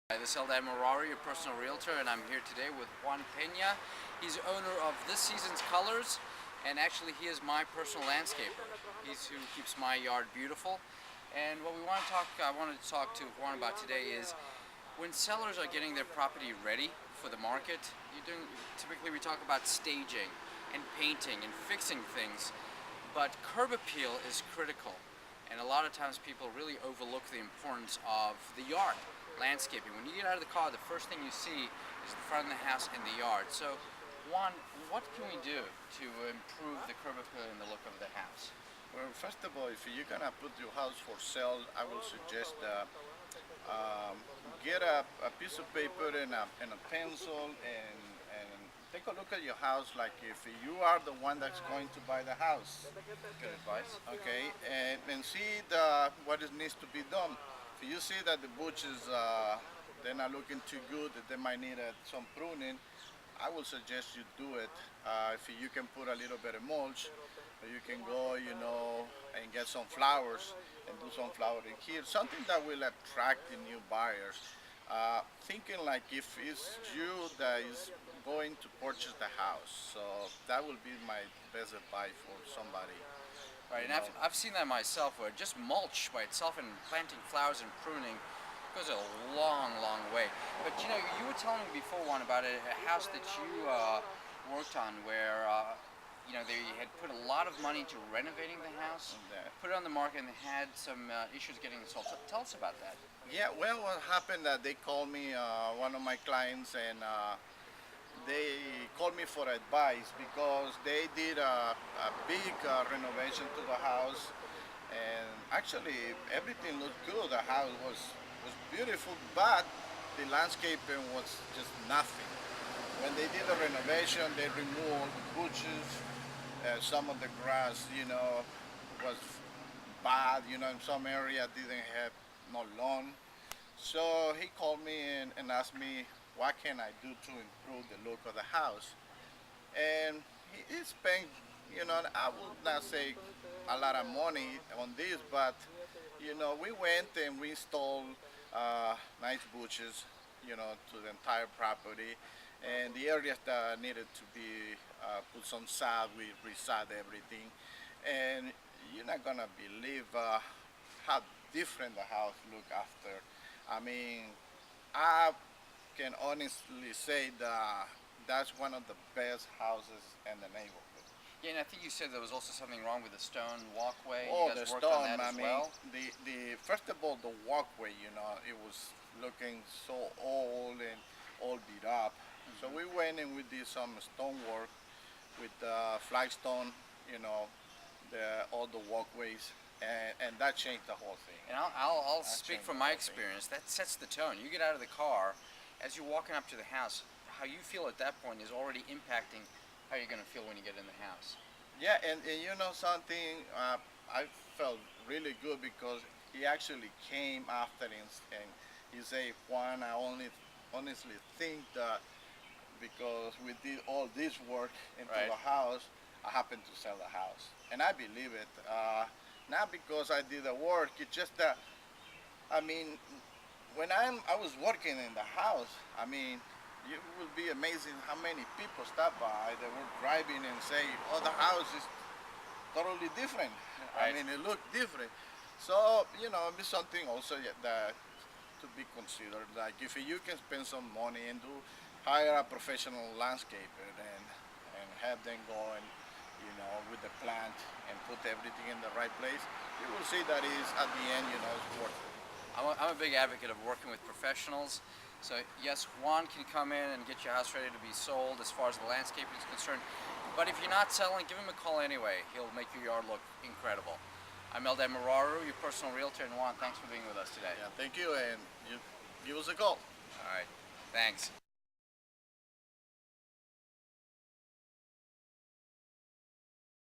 Hi, this is Eldad Moraru, your personal realtor, and I'm here today with Juan Peña. He's owner of this season's colors, and actually he is my personal landscaper. He's who keeps my yard beautiful. And what I wanted to talk to Juan about today is when sellers are getting their property ready for the market, typically we talk about staging and painting and fixing things, but curb appeal is critical. And a lot of times people really overlook the importance of the yard. Landscaping. When you get out of the car, the first thing you see is the front of the house and the yard. So, Juan, what can we do to improve the curb appeal and the look of the house? Well, first of all, if you're gonna put your house for sale, I will suggest get a piece of paper and a pencil and take a look at your house. Like if you are the one that's going to buy the house, Good advice. okay, and see what it needs to be done. If you see that the bushes they're not looking too good, that they might need some pruning, I will suggest you do it. If you can put a little bit of mulch, or you can go, and get some flowers and do some flowering here. Something that will attract the new buyers. Thinking like if it's you that is going to purchase the house, so that will be my best advice for somebody. Right, You and know, I've seen that myself where just mulch by itself and planting flowers and pruning goes a long, long way. But you were telling me before, Juan, about a house that you worked on where they had put a lot of money into renovating the house, and that. put it on the market, and they had some issues getting it sold. Tell us about that. Yeah, well, what happened that they called me, one of my clients, and they called me for advice because they did a big renovation to the house, and actually everything looked good. The house was beautiful, but the landscaping was just nothing. When they did the renovation, they removed all the bushes, some of the grass, was bad. In some area didn't have no lawn. So he called me and asked me what can I do to improve the look of the house. And he spent, I would not say a lot of money on this, but we went and we installed nice bushes, to the entire property, and the areas that needed to be put some sod, we resod everything, and you're not gonna believe how different the house look after. I mean, I can honestly say that that's one of the best houses in the neighborhood. Yeah, and I think you said there was also something wrong with the stone walkway. Oh, You the guys worked on stone! that I as mean, well. the first of all, the walkway. It was looking so old and all beat up. So we went and we did some stonework with flagstone. You know, all the walkways, and that changed the whole thing. And I'll That speak changed from the my whole thing. experience. That sets the tone. You get out of the car, as you're walking up to the house, how you feel at that point is already impacting how you're going to feel when you get in the house. Yeah, and you know something, I felt really good because he actually came after and he said, Juan, I only honestly think that because we did all this work into Right. the house, I happened to sell the house. And I believe it. Not because I did the work, it's just that, I mean, when I was working in the house, I mean, it would be amazing how many people stop by that were driving and say, "Oh, the house is totally different." I Right. mean, it looked different. So it's something also that to be considered. Like if you can spend some money and hire a professional landscaper and have them go and with the plant and put everything in the right place, you will see that is at the end, it's worth it. I'm a big advocate of working with professionals. So yes, Juan can come in and get your house ready to be sold as far as the landscaping is concerned. But if you're not selling, give him a call anyway. He'll make your yard look incredible. I'm Eldad Moraru, your personal realtor, and Juan, thanks for being with us today. Yeah, thank you, and you give us a call. All right, thanks.